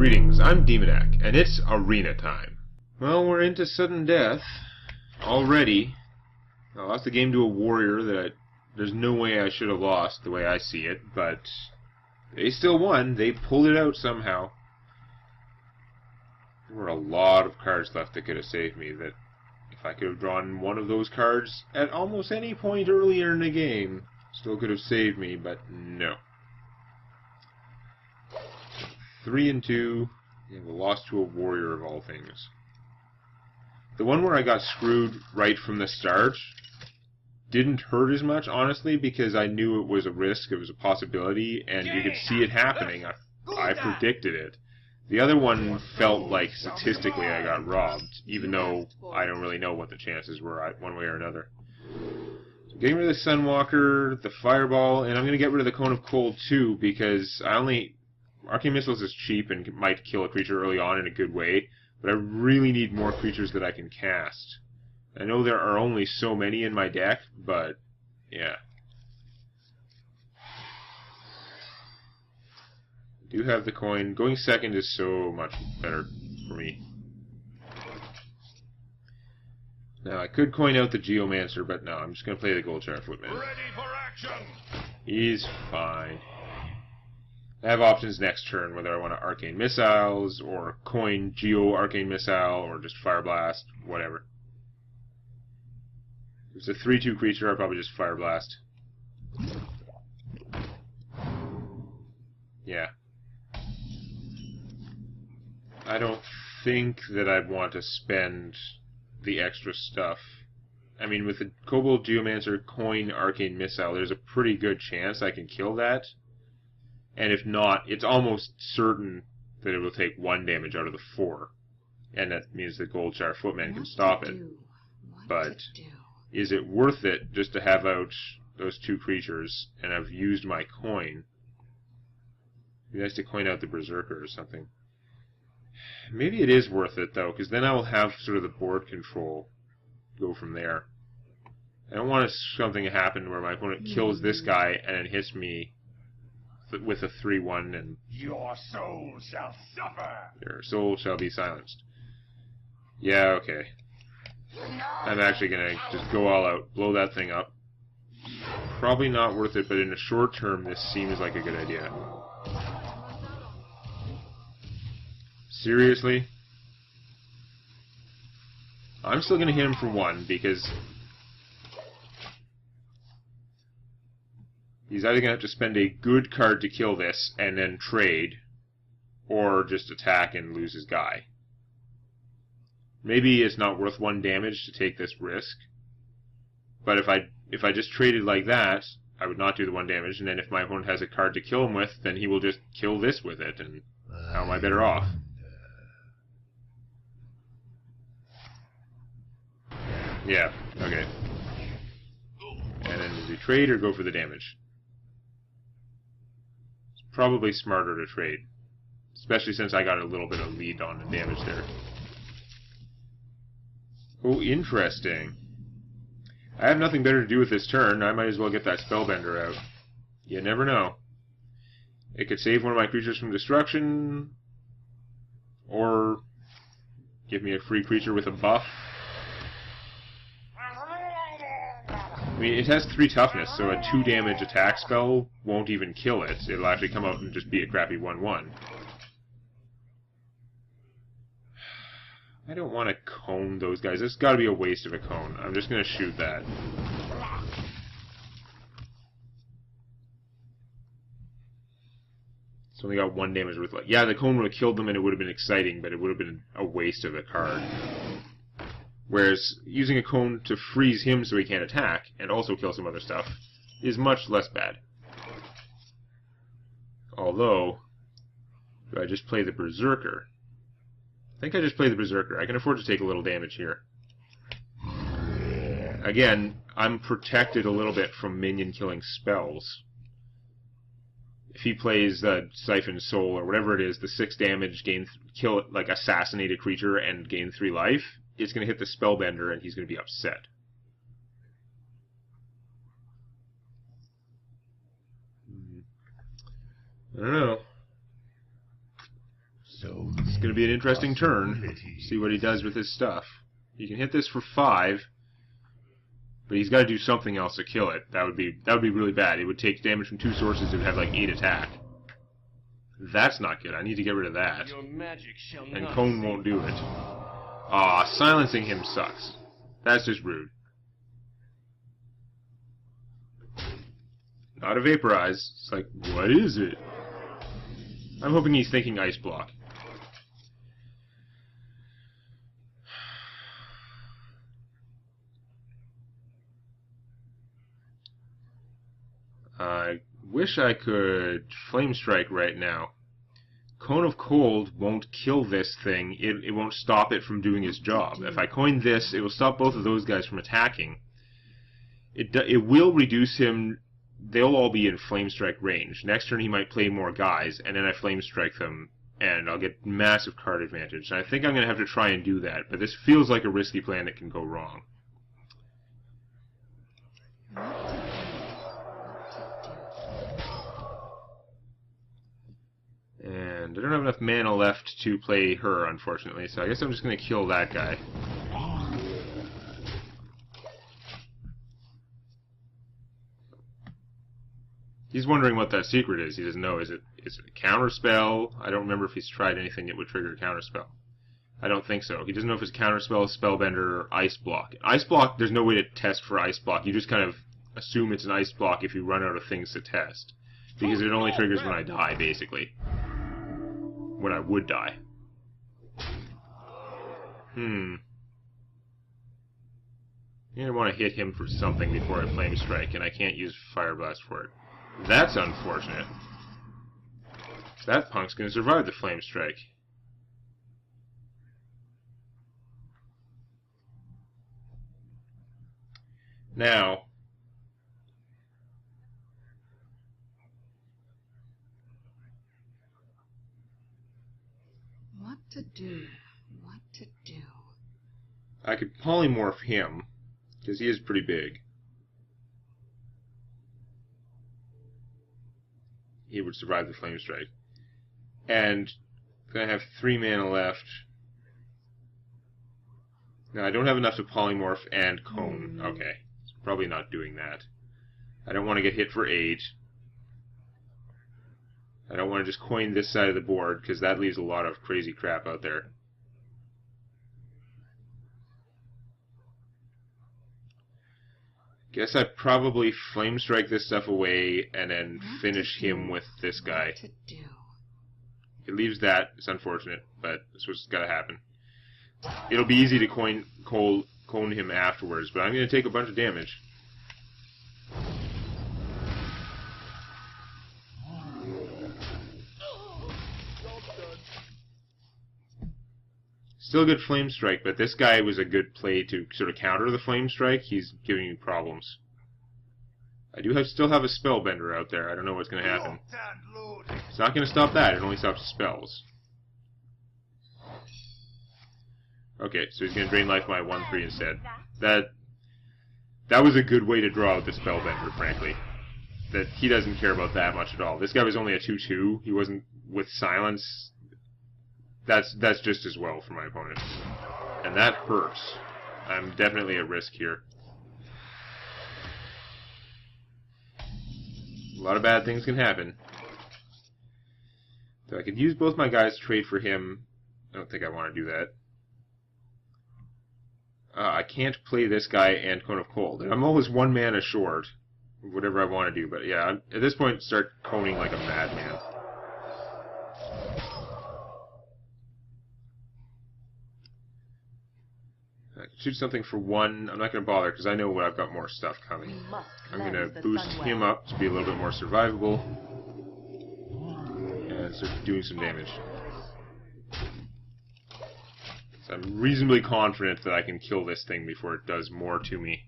Greetings, I'm Demonac, and it's arena time. Well, we're into sudden death already. I lost the game to a warrior that there's no way I should have lost the way I see it, but they still won. They pulled it out somehow. There were a lot of cards left that could have saved me. That if I could have drawn one of those cards at almost any point earlier in the game, still could have saved me, but no. 3-2, and we lost to a warrior of all things. The one where I got screwed right from the start didn't hurt as much, honestly, because I knew it was a risk, it was a possibility, and you could see it happening. I predicted it. The other one felt like statistically I got robbed, even though I don't really know what the chances were one way or another. So getting rid of the Sunwalker, the Fireball, and I'm going to get rid of the Cone of Cold too, because Arcane Missiles is cheap and might kill a creature early on in a good way, but I really need more creatures that I can cast. I know there are only so many in my deck, but yeah. I do have the coin. Going second is so much better for me. Now, I could coin out the Geomancer, but no, I'm just going to play the Goldshire Footman. Ready for action! He's fine. I have options next turn, whether I want to Arcane Missiles, or coin Geo Arcane Missile, or just Fire Blast, whatever. If it's a 3-2 creature, I'll probably just Fire Blast. Yeah. I don't think that I'd want to spend the extra stuff. I mean, with the Kobold Geomancer coin Arcane Missile, there's a pretty good chance I can kill that. And if not, it's almost certain that it will take 1 damage out of the 4. And that means the Goldshire Footman can stop it. But is it worth it just to have out those 2 creatures and I've used my coin? It'd be nice to coin out the Berserker or something. Maybe it is worth it, though, because then I will have sort of the board control go from there. I don't want something to happen where my opponent kills this guy and then hits me with a 3-1 and... Your soul shall suffer! Your soul shall be silenced. Yeah, okay. I'm actually going to just go all out, blow that thing up. Probably not worth it, but in the short term, this seems like a good idea. Seriously? I'm still going to hit him for 1, because he's either going to have to spend a good card to kill this and then trade, or just attack and lose his guy. Maybe it's not worth 1 damage to take this risk, but if I just traded like that, I would not do the 1 damage, and then if my opponent has a card to kill him with, then he will just kill this with it, and how am I better off? Yeah, okay. And then does he trade or go for the damage? It's probably smarter to trade, especially since I got a little bit of lead on the damage there. Oh, interesting. I have nothing better to do with this turn. I might as well get that Spellbender out. You never know. It could save one of my creatures from destruction, or give me a free creature with a buff. I mean, it has 3 toughness, so a 2 damage attack spell won't even kill it. It'll actually come out and just be a crappy 1-1. I don't want to cone those guys. It's got to be a waste of a cone. I'm just going to shoot that. It's only got 1 damage worth left. Yeah, the cone would have killed them and it would have been exciting, but it would have been a waste of a card. Whereas using a cone to freeze him so he can't attack, and also kill some other stuff, is much less bad. Although, do I just play the Berserker? I think I just play the Berserker. I can afford to take a little damage here. Again, I'm protected a little bit from minion killing spells. If he plays Siphon Soul or whatever it is, the 6 damage, kill like assassinate a creature and gain 3 life, it's going to hit the Spellbender and he's going to be upset. I don't know. So going to be an interesting turn. See what he does with his stuff. He can hit this for 5, but he's got to do something else to kill it. That would be really bad. It would take damage from 2 sources. It would have like 8 attack. That's not good. I need to get rid of that. And Cone won't do it. Aw, silencing him sucks. That's just rude. Not a Vaporize. It's like, what is it? I'm hoping he's thinking Ice Block. I wish I could Flame Strike right now. Cone of Cold won't kill this thing. It won't stop it from doing its job. If I coin this, it will stop both of those guys from attacking. It will reduce him. They'll all be in Flame Strike range. Next turn he might play more guys, and then I Flame Strike them, and I'll get massive card advantage. And I think I'm going to have to try and do that, but this feels like a risky plan that can go wrong. And I don't have enough mana left to play her, unfortunately, so I guess I'm just going to kill that guy. He's wondering what that secret is. He doesn't know. Is it a counter spell? I don't remember if he's tried anything that would trigger a counter spell. I don't think so. He doesn't know if it's counter spell, spellbender, or ice block. Ice block, there's no way to test for ice block. You just kind of assume it's an ice block if you run out of things to test. Because it only triggers when I die, basically. When I would die. I'm gonna want to hit him for something before I Flame Strike, and I can't use Fire Blast for it. That's unfortunate. That punk's gonna survive the Flame Strike. Now, what to do? What to do? I could polymorph him, because he is pretty big. He would survive the Flame Strike. And I have 3 mana left. Now, I don't have enough to polymorph and Cone. Okay, so probably not doing that. I don't want to get hit for 8. I don't want to just coin this side of the board, because that leaves a lot of crazy crap out there. Guess I probably Flame Strike this stuff away and then finish him with this guy. It leaves that. It's unfortunate, but that's what's got to happen. It'll be easy to cone him afterwards, but I'm going to take a bunch of damage. Still a good Flame Strike, but this guy was a good play to sort of counter the Flame Strike. He's giving me problems. I do still have a Spellbender out there. I don't know what's going to happen. It's not going to stop that. It only stops spells. Okay, so he's going to Drain Life my 1/3 instead. That was a good way to draw out the Spellbender, frankly. That he doesn't care about that much at all. This guy was only a 2/2. He wasn't with Silence. That's just as well for my opponent. And that hurts. I'm definitely at risk here. A lot of bad things can happen. So I could use both my guys to trade for him. I don't think I want to do that. I can't play this guy and Cone of Cold. And I'm always 1 mana short. Whatever I want to do. But yeah, at this point, start coning like a madman. I can shoot something for 1. I'm not going to bother because I know I've got more stuff coming. I'm going to boost him up to be a little bit more survivable. And start doing some damage. So I'm reasonably confident that I can kill this thing before it does more to me.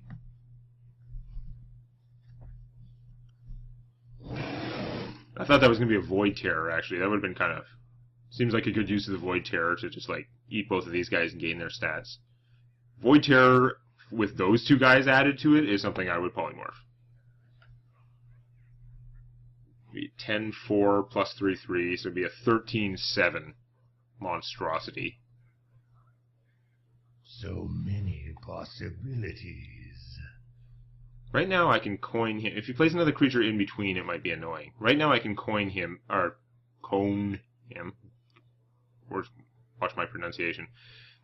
I thought that was going to be a Void Terror, actually. That would have been kind of... Seems like a good use of the Void Terror to just, like, eat both of these guys and gain their stats. Void Terror with those 2 guys added to it is something I would polymorph. Be 10-4 plus 3-3, so it'd be a 13-7. monstrosity. So many possibilities. Right now I can coin him. If he plays another creature in between, it might be annoying. Right now I can coin him, or cone him. Or watch my pronunciation.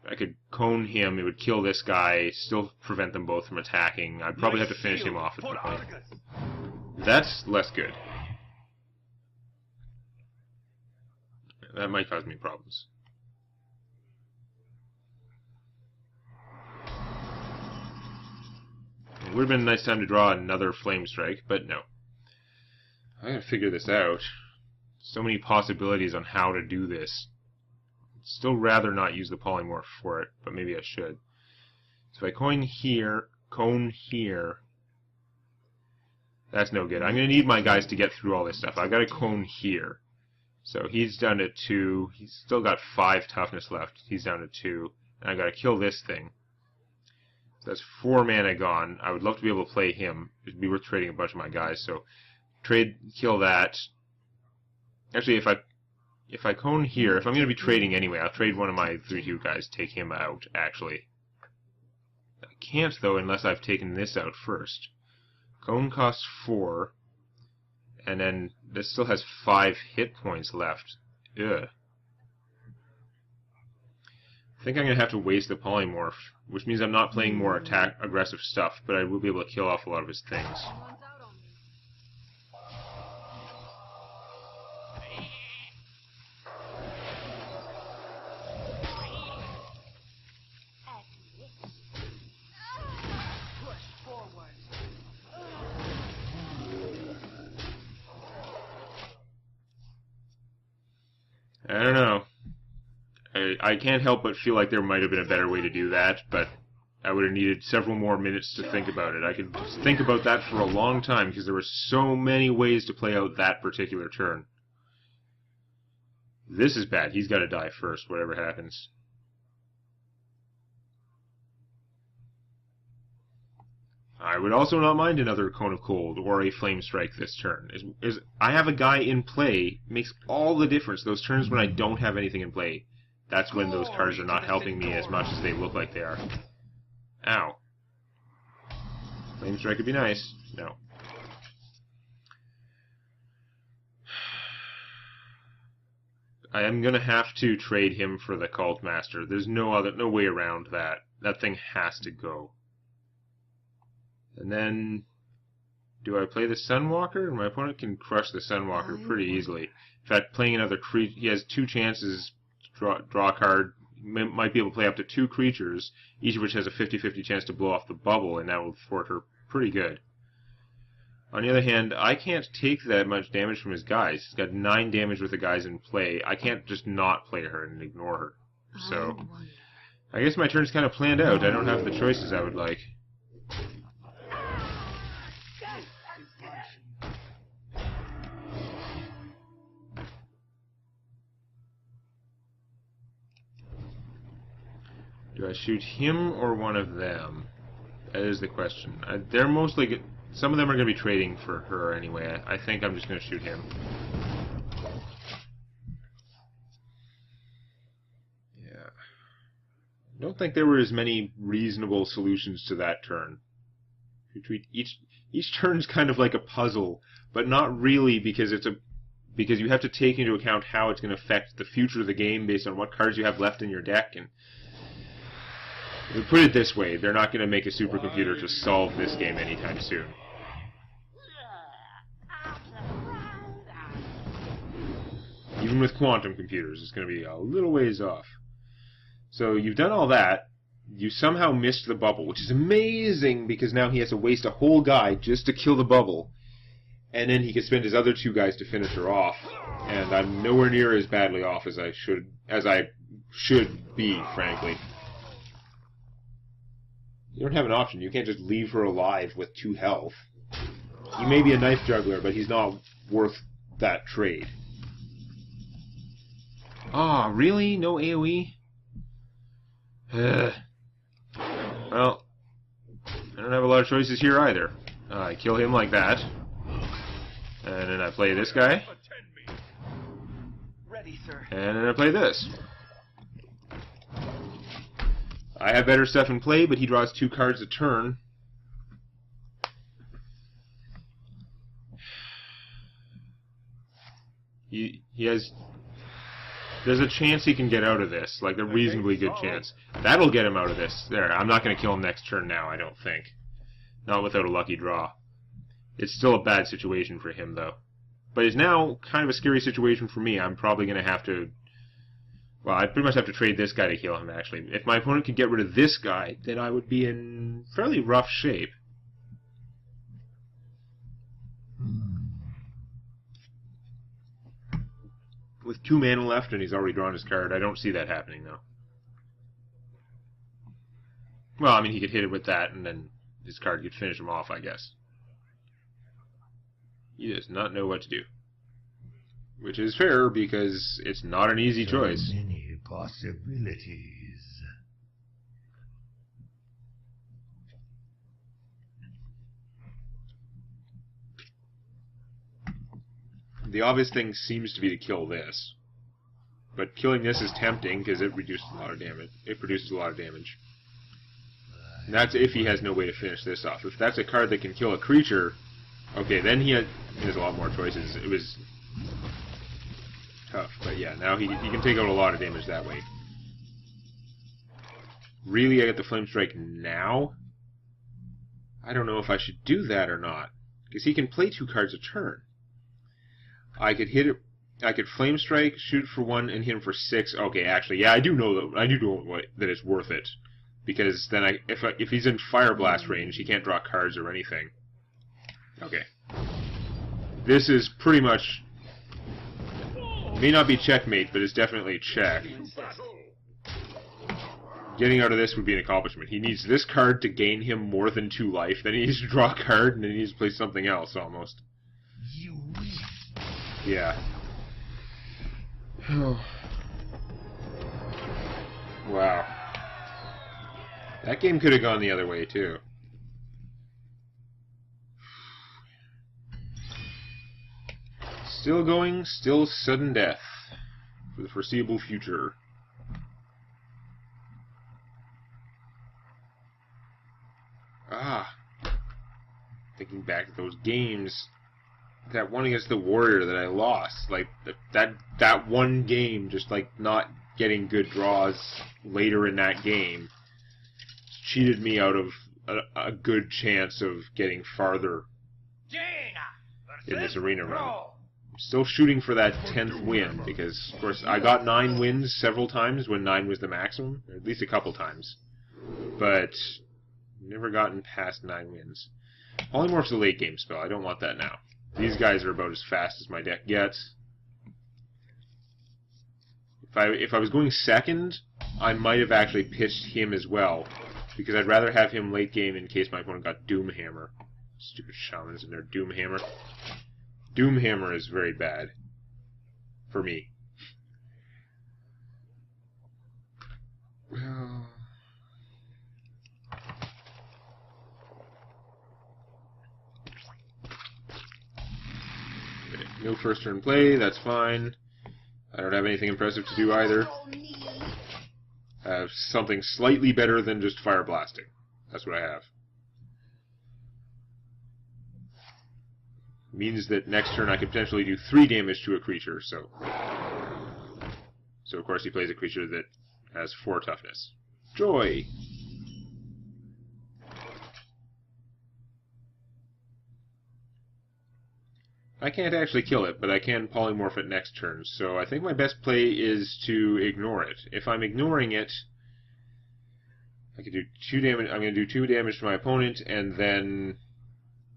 I could cone him, it would kill this guy, still prevent them both from attacking. I'd probably have to finish him off at the point. That's less good. That might cause me problems. It would have been a nice time to draw another Flame Strike, but no. I gotta figure this out. So many possibilities on how to do this. I'd still rather not use the polymorph for it, but maybe I should. So if I cone here, that's no good. I'm gonna need my guys to get through all this stuff. I've got a cone here. So he's down to 2. He's still got 5 toughness left. He's down to 2. And I've got to kill this thing. So that's 4 mana gone. I would love to be able to play him. It'd be worth trading a bunch of my guys. So kill that. Actually, if I cone here, if I'm going to be trading anyway, I'll trade one of my 3/2 guys, take him out, actually. I can't, though, unless I've taken this out first. Cone costs 4. And then this still has 5 hit points left. Ugh. I think I'm going to have to waste the polymorph, which means I'm not playing more aggressive stuff, but I will be able to kill off a lot of his things. I don't know. I can't help but feel like there might have been a better way to do that, but I would have needed several more minutes to think about it. I could just think about that for a long time, because there were so many ways to play out that particular turn. This is bad. He's got to die first, whatever happens. I would also not mind another Cone of Cold or a Flame Strike this turn. I have a guy in play makes all the difference. Those turns when I don't have anything in play, that's when those cards are not helping me as much as they look like they are. Ow. Flame Strike would be nice. No. I am going to have to trade him for the Cult Master. There's no way around that. That thing has to go. And then, do I play the Sunwalker? My opponent can crush the Sunwalker pretty easily. In fact, playing another creature, he has 2 chances to draw a card. Might be able to play up to 2 creatures, each of which has a 50-50 chance to blow off the bubble, and that will thwart her pretty good. On the other hand, I can't take that much damage from his guys. He's got 9 damage with the guys in play. I can't just not play her and ignore her. So, I guess my turn's kind of planned out. I don't have the choices I would like. Do I shoot him or one of them? That is the question. They're mostly... Some of them are going to be trading for her anyway. I think I'm just going to shoot him. Yeah. I don't think there were as many reasonable solutions to that turn. You treat each turn's kind of like a puzzle, but not really, because because you have to take into account how it's going to affect the future of the game based on what cards you have left in your deck. And to put it this way, they're not going to make a supercomputer to solve this game anytime soon. Even with quantum computers, it's going to be a little ways off. So you've done all that. You somehow missed the bubble, which is amazing, because now he has to waste a whole guy just to kill the bubble. And then he can spend his other 2 guys to finish her off. And I'm nowhere near as badly off as I should be, frankly. You don't have an option. You can't just leave her alive with 2 health. He may be a knife juggler, but he's not worth that trade. Ah, really? No AoE? Well, I don't have a lot of choices here either. I kill him like that. And then I play this guy. Ready, sir. And then I play this. I have better stuff in play, but he draws 2 cards a turn. He has... There's a chance he can get out of this, like a reasonably good chance. That'll get him out of this. There, I'm not going to kill him next turn now, I don't think. Not without a lucky draw. It's still a bad situation for him, though. But it's now kind of a scary situation for me. I'm probably going to have to... Well, I pretty much have to trade this guy to heal him, actually. If my opponent could get rid of this guy, then I would be in fairly rough shape. With 2 mana left and he's already drawn his card, I don't see that happening, though. Well, I mean, he could hit it with that, and then his card could finish him off, I guess. He does not know what to do. Which is fair, because it's not an easy choice. So many possibilities. The obvious thing seems to be to kill this. But killing this is tempting, because it reduces a lot of damage. It produces a lot of damage. And that's if he has no way to finish this off. If that's a card that can kill a creature, okay, then he has a lot more choices. It was tough, but yeah, now he can take out a lot of damage that way. Really, I get the Flame Strike now? I don't know if I should do that or not, because he can play 2 cards a turn. I could hit it. I could Flame Strike, shoot for 1, and hit him for 6. Okay, actually, yeah, I do know that it's worth it, because then if he's in Fire Blast range, he can't draw cards or anything. Okay, this is pretty much. May not be checkmate, but it's definitely check. Getting out of this would be an accomplishment. He needs this card to gain him more than 2 life, then he needs to draw a card, and then he needs to play something else, almost. Yeah. Wow. That game could have gone the other way, too. Still going, still sudden death for the foreseeable future. Thinking back to those games, that one against the Warrior that I lost, like that one game, just like not getting good draws later in that game, cheated me out of a good chance of getting farther in this arena run. Still shooting for that 10th win, because, of course, I got 9 wins several times when 9 was the maximum, or at least a couple times. But never gotten past 9 wins. Polymorph's a late game spell. I don't want that now. These guys are about as fast as my deck gets. If I was going second, I might have actually pitched him as well, because I'd rather have him late game in case my opponent got Doomhammer. Stupid shamans in their Doomhammer. Doomhammer is very bad. For me. No first turn play, that's fine. I don't have anything impressive to do either. I have something slightly better than just Fire Blasting. That's what I have. Means that next turn I could potentially do 3 damage to a creature, so of course he plays a creature that has 4 toughness. Joy! I can't actually kill it, but I can polymorph it next turn, so I think my best play is to ignore it. If I'm ignoring it, I can do 2 damage. I'm going to do 2 damage to my opponent, and then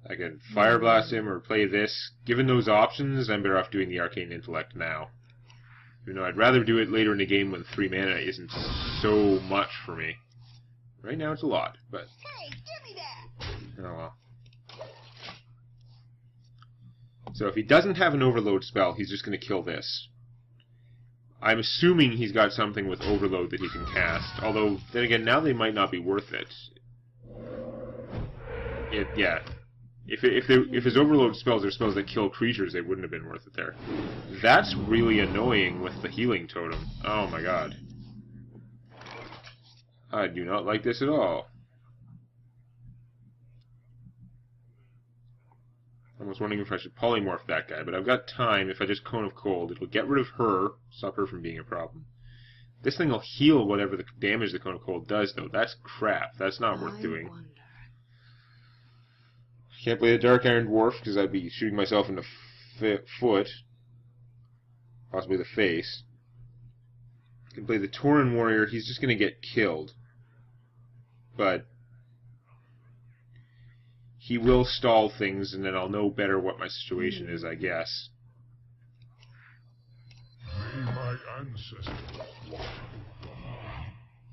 I can Fire Blast him or play this. Given those options, I'm better off doing the Arcane Intellect now. You know, I'd rather do it later in the game when 3 mana isn't so much for me. Right now it's a lot, but... Hey, give me that! Oh well. So if he doesn't have an Overload spell, he's just going to kill this. I'm assuming he's got something with Overload that he can cast. Although, then again, now they might not be worth it. Yeah. If his Overload spells are spells that kill creatures, they wouldn't have been worth it there. That's really annoying with the Healing Totem. Oh my god. I do not like this at all. I was wondering if I should polymorph that guy, but I've got time. If I just Cone of Cold, it'll get rid of her, stop her from being a problem. This thing will heal whatever the damage the Cone of Cold does, though. That's crap. That's not worth doing. Wonder. Can't play the Dark Iron Dwarf because I'd be shooting myself in the foot. Possibly the face. Can play the Tauren Warrior. He's just going to get killed. But he will stall things, and then I'll know better what my situation is, I guess. May my ancestors.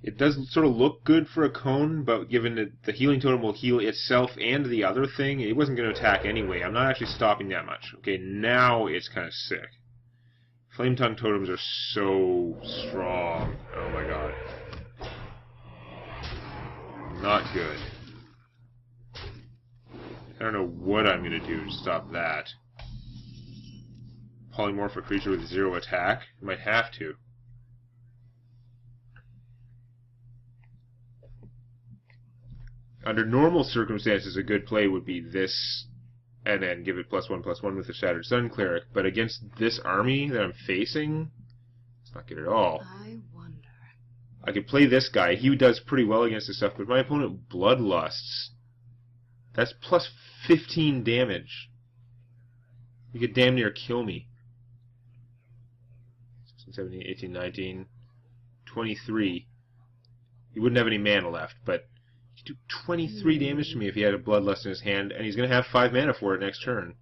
It does sort of look good for a cone, but given that the healing totem will heal itself and the other thing, it wasn't going to attack anyway. I'm not actually stopping that much. Okay, now it's kind of sick. Flame Tongue totems are so strong. Oh my god. Not good. I don't know what I'm going to do to stop that. Polymorph a creature with 0 attack? I might have to. Under normal circumstances, a good play would be this, and then give it +1/+1 with the Shattered Sun Cleric. But against this army that I'm facing, it's not good at all. I wonder. I could play this guy. He does pretty well against this stuff, but my opponent Bloodlusts. That's +15 damage. He could damn near kill me. 16, 17, 18, 19, 23. He wouldn't have any mana left, but he could do 23 damage to me if he had a Bloodlust in his hand, and he's going to have 5 mana for it next turn.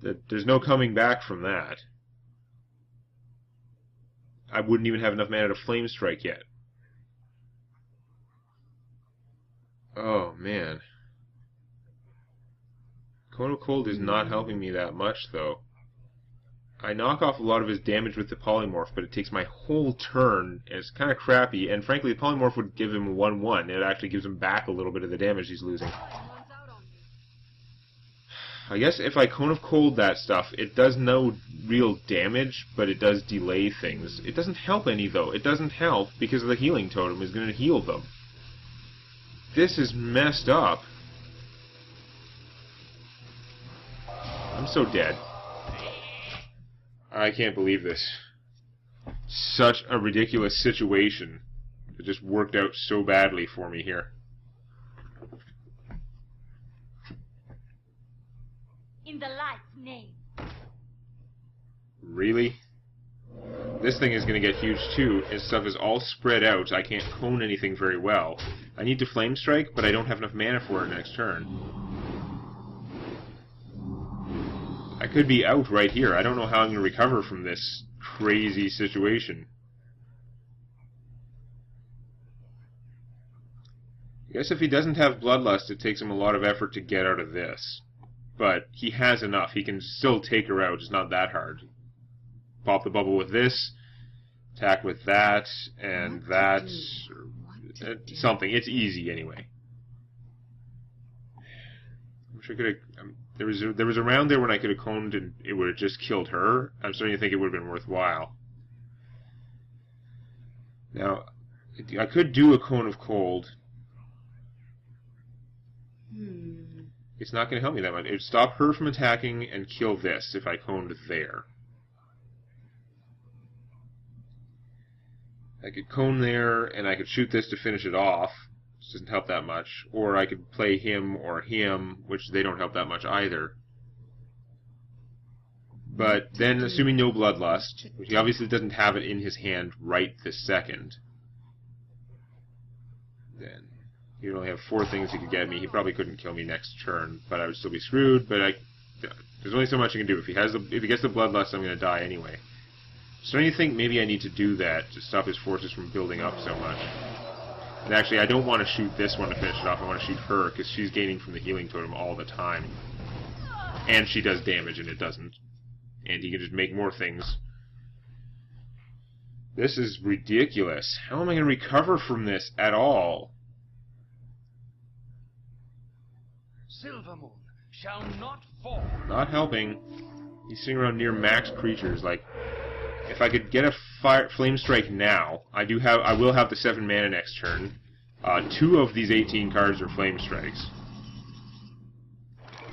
There's no coming back from that. I wouldn't even have enough mana to Flame Strike yet. Oh, man. Cone of Cold is not helping me that much, though. I knock off a lot of his damage with the Polymorph, but it takes my whole turn, and it's kind of crappy, and frankly, the Polymorph would give him 1/1. It actually gives him back a little bit of the damage he's losing. I guess if I Cone of Cold that stuff, it does no real damage, but it does delay things. It doesn't help any, though. It doesn't help because the Healing Totem is going to heal them. This is messed up. I'm so dead. I can't believe this. Such a ridiculous situation. It just worked out so badly for me here. In the light's name. Really? This thing is going to get huge too. His stuff is all spread out. I can't cone anything very well. I need to Flame Strike, but I don't have enough mana for it next turn. I could be out right here. I don't know how I'm going to recover from this crazy situation. I guess if he doesn't have Bloodlust, it takes him a lot of effort to get out of this. But he has enough. He can still take her out. It's not that hard. Pop the bubble with this, attack with that, and that. Something. It's easy anyway. I wish I could have... There was a round there when I could have coned and it would have just killed her. I'm starting to think it would have been worthwhile. Now, I could do a Cone of Cold. It's not going to help me that much. It would stop her from attacking and kill this if I coned there. I could cone there, and I could shoot this to finish it off. Which doesn't help that much. Or I could play him or him, which they don't help that much either. But then, assuming no Bloodlust, which he obviously doesn't have it in his hand right this second, then he would only have 4 things he could get me. He probably couldn't kill me next turn, but I would still be screwed. But there's only so much he can do. If he gets the Bloodlust, I'm going to die anyway. So you think maybe I need to do that to stop his forces from building up so much? And actually, I don't want to shoot this one to finish it off. I want to shoot her, because she's gaining from the Healing Totem all the time. And she does damage, and it doesn't. And he can just make more things. This is ridiculous. How am I going to recover from this at all? Silvermoon shall not fall. Not helping. He's sitting around near max creatures, like If I could get a Flame Strike now, I will have the 7 mana next turn. 2 of these 18 cards are Flame Strikes.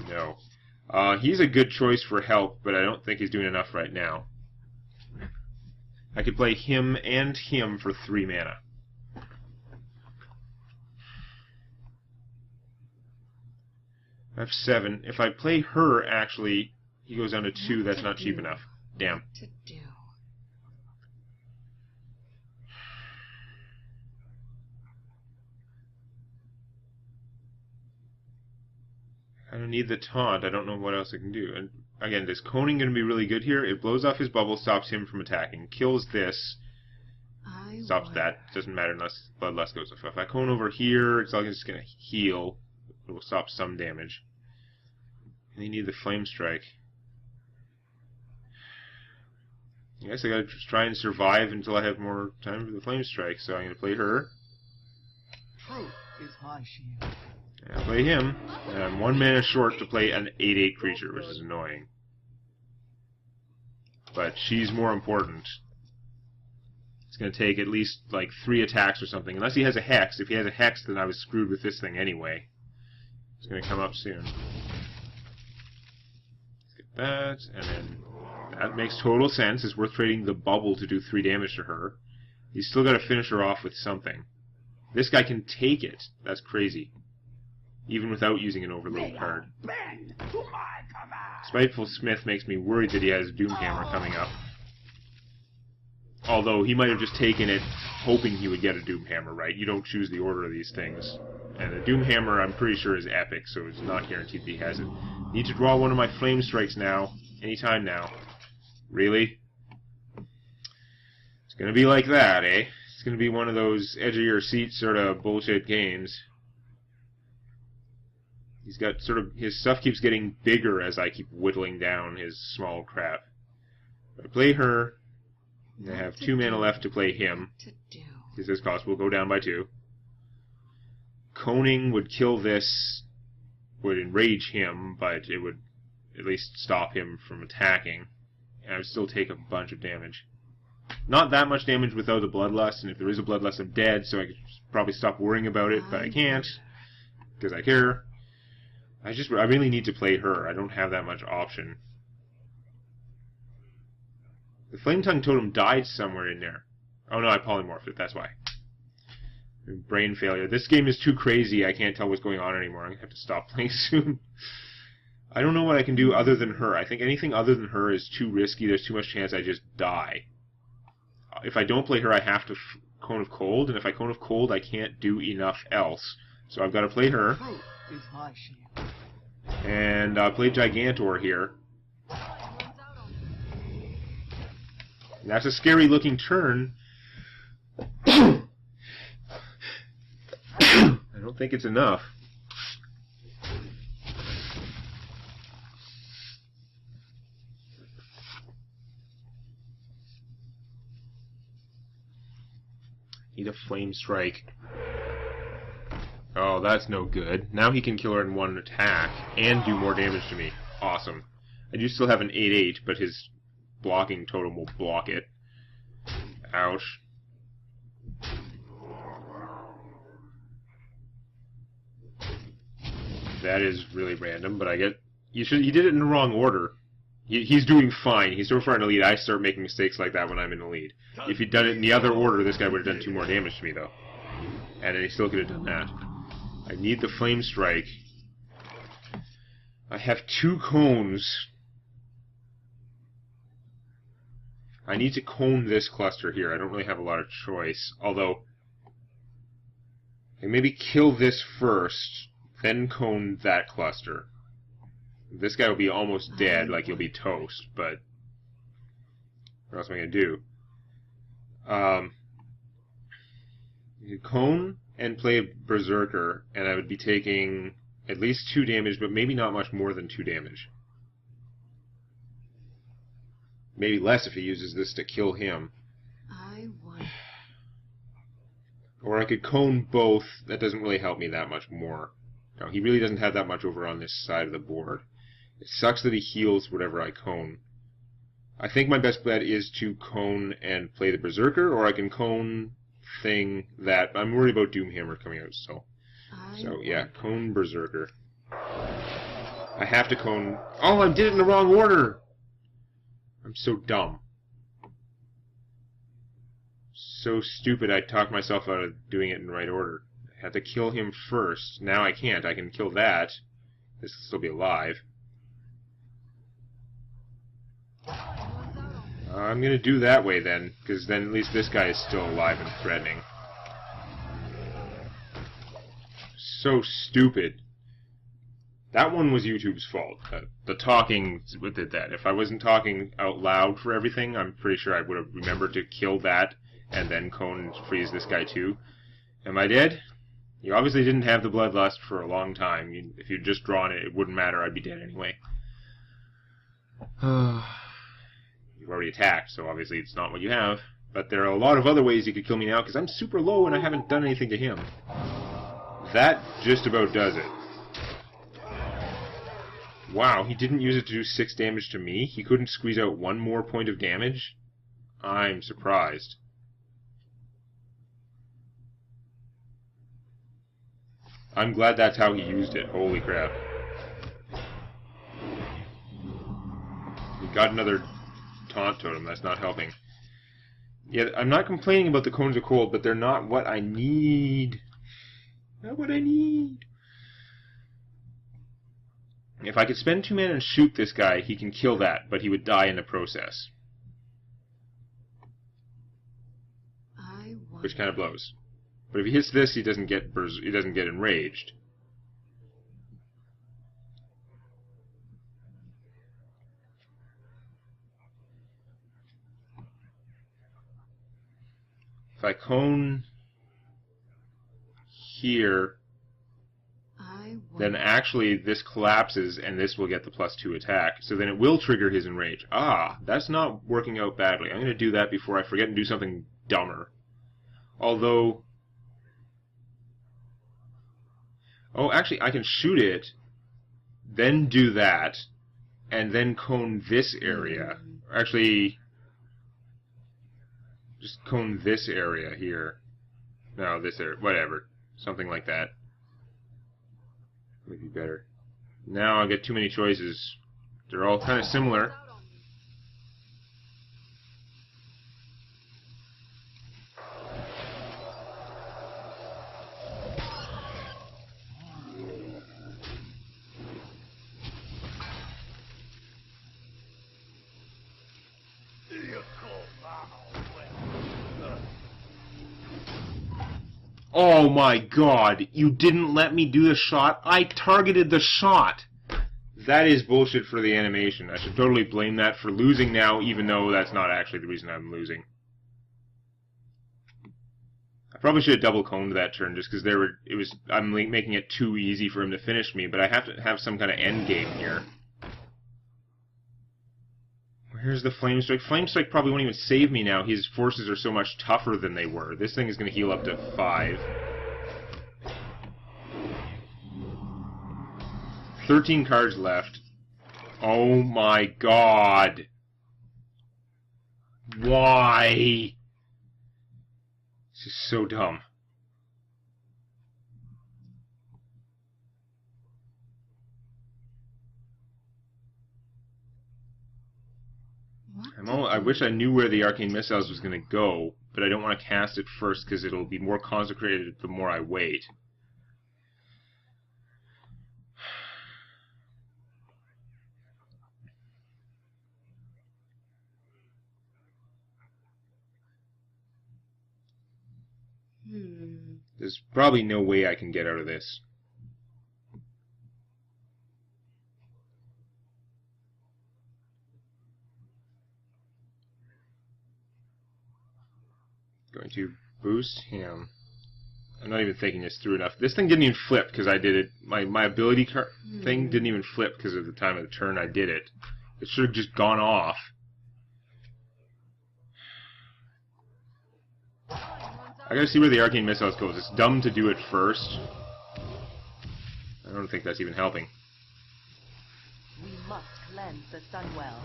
No. He's a good choice for help, but I don't think he's doing enough right now. I could play him and him for 3 mana. I have 7. If I play her, actually, he goes down to 2. That's not cheap enough. Damn. What to do? I don't need the taunt. I don't know what else I can do. And again, is coning going to be really good here? It blows off his bubble, stops him from attacking, kills this, stops that. Doesn't matter unless Bloodlust goes off. If I cone over here, it's like it's just going to heal. It will stop some damage. And you need the Flame Strike. I guess I gotta just try and survive until I have more time for the Flame Strike, so I'm gonna play her. Truth is my shield. And I'll play him, and I'm 1 mana short to play an 8/8 creature, which is annoying. But she's more important. It's gonna take at least like 3 attacks or something, unless he has a Hex. If he has a Hex, then I was screwed with this thing anyway. It's gonna come up soon. Let's get that, and then that makes total sense. It's worth trading the bubble to do 3 damage to her. He's still got to finish her off with something. This guy can take it. That's crazy. Even without using an overload card. Spiteful Smith makes me worried that he has Doomhammer coming up. Although he might have just taken it hoping he would get a Doomhammer, right? You don't choose the order of these things. And the Doomhammer, I'm pretty sure, is epic, so it's not guaranteed that he has it. Need to draw one of my Flame Strikes now. Anytime now. Really? It's gonna be like that, eh? It's gonna be one of those edge-of-your-seat sort of bullshit games. He's got sort of... his stuff keeps getting bigger as I keep whittling down his small crap. I play her. I have 2 mana left to play him. Because his cost will go down by 2. Coning would kill this, would enrage him, but it would at least stop him from attacking. And I would still take a bunch of damage. Not that much damage without a Bloodlust, and if there is a Bloodlust I'm dead, so I could probably stop worrying about it, but I can't, because I care. I really need to play her. I don't have that much option. The Flame Tongue Totem died somewhere in there. Oh no, I polymorphed it, that's why. Brain failure. This game is too crazy, I can't tell what's going on anymore. I'm going to have to stop playing soon. I don't know what I can do other than her. I think anything other than her is too risky. There's too much chance I just die. If I don't play her, I have to Cone of Cold, and if I Cone of Cold, I can't do enough else. So I've got to play her. Truth is my shield. And I'll play Gigantor here. And that's a scary looking turn. I don't think it's enough. Need a Flame Strike. Oh, that's no good. Now he can kill her in 1 attack and do more damage to me. Awesome. I do still have an 8/8, but his blocking totem will block it. Ouch. That is really random, but I get... He did it in the wrong order. He's doing fine. He's so far in the lead, I start making mistakes like that when I'm in the lead. If he'd done it in the other order, this guy would have done 2 more damage to me, though. And he still could have done that. I need the Flame Strike. I have 2 cones. I need to cone this cluster here. I don't really have a lot of choice. Although, I can maybe kill this first, then cone that cluster. This guy will be almost dead, like he'll be toast, but what else am I going to do? You could cone and play a Berserker, and I would be taking at least 2 damage, but maybe not much more than 2 damage. Maybe less if he uses this to kill him. Or I could cone both. That doesn't really help me that much more. No, he really doesn't have that much over on this side of the board. It sucks that he heals whatever I cone. I think my best bet is to cone and play the Berserker, or I can cone thing that... I'm worried about Doomhammer coming out, so yeah, cone Berserker. I have to cone... Oh, I did it in the wrong order! I'm so dumb. So stupid I talked myself out of doing it in the right order. I had to kill him first. Now I can't. I can kill that. This will still be alive. I'm gonna do that way then, because then at least this guy is still alive and threatening. So stupid. That one was YouTube's fault. The talking did that. If I wasn't talking out loud for everything, I'm pretty sure I would have remembered to kill that and then cone and freeze this guy too. Am I dead? You obviously didn't have the bloodlust for a long time. If you'd just drawn it, it wouldn't matter. I'd be dead anyway. You've already attacked, so obviously it's not what you have. But there are a lot of other ways you could kill me now, because I'm super low and I haven't done anything to him. That just about does it. Wow, he didn't use it to do 6 damage to me? He couldn't squeeze out 1 more point of damage? I'm surprised. I'm glad that's how he used it. Holy crap. He got another taunt totem. That's not helping. Yeah, I'm not complaining about the cones of cold, but they're not what I need. Not what I need. If I could spend 2 mana and shoot this guy, he can kill that, but he would die in the process. Which kind of blows. But if he hits this, he doesn't get enraged. If I cone here, then actually this collapses and this will get the +2 attack. So then it will trigger his enrage. Ah, that's not working out badly. I'm going to do that before I forget and do something dumber. Although... Oh, actually, I can shoot it, then do that, and then cone this area. Actually, just cone this area here. No, this area. Whatever. Something like that. Would be better. Now I get too many choices. They're all kind of similar. Oh my god, you didn't let me do the shot? I targeted the shot! That is bullshit for the animation. I should totally blame that for losing now, even though that's not actually the reason I'm losing. I probably should have double coned that turn just because I'm making it too easy for him to finish me, but I have to have some kind of end game here. Here's the Flame Strike. Flame Strike probably won't even save me now. His forces are so much tougher than they were. This thing is going to heal up to 5. 13 cards left. Oh my god. Why? This is so dumb. I wish I knew where the Arcane Missiles was going to go, but I don't want to cast it first because it'll be more consecrated the more I wait. There's probably no way I can get out of this. Going to boost him. I'm not even thinking this through enough. This thing didn't even flip because I did it. My ability thing didn't even flip because of the time of the turn I did it. It should have just gone off. I gotta see where the Arcane Missiles goes. It's dumb to do it first. I don't think that's even helping. We must cleanse the Sunwell.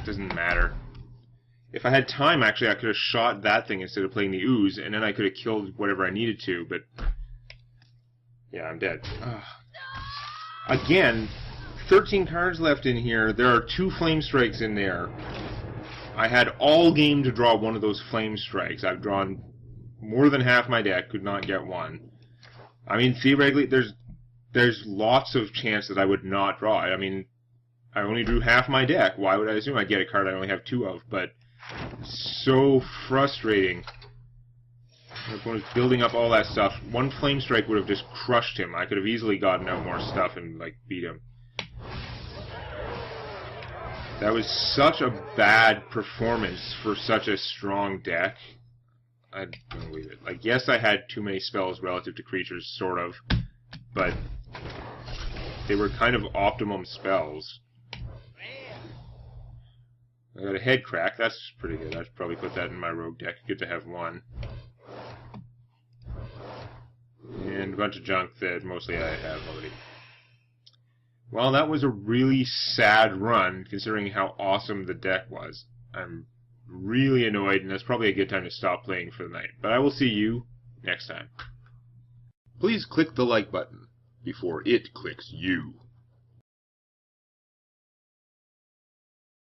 doesn't matter. If I had time, actually, I could have shot that thing instead of playing the ooze, and then I could have killed whatever I needed to, but... Yeah, I'm dead. Ugh. Again, 13 cards left in here. There are 2 Flame Strikes in there. I had all game to draw one of those Flame Strikes. I've drawn more than half my deck, could not get one. I mean, theoretically, there's lots of chance that I would not draw it. I mean, I only drew half my deck. Why would I assume I'd get a card I only have 2 of? But so frustrating. My opponent's building up all that stuff. One Flame Strike would have just crushed him. I could have easily gotten out more stuff and, like, beat him. That was such a bad performance for such a strong deck. I don't believe it. Like, yes, I had too many spells relative to creatures, sort of, but they were kind of optimum spells. I got a head crack. That's pretty good. I should probably put that in my rogue deck. Good to have one. And a bunch of junk that mostly I have already. Well, that was a really sad run, considering how awesome the deck was. I'm really annoyed, and that's probably a good time to stop playing for the night. But I will see you next time. Please click the like button before it clicks you.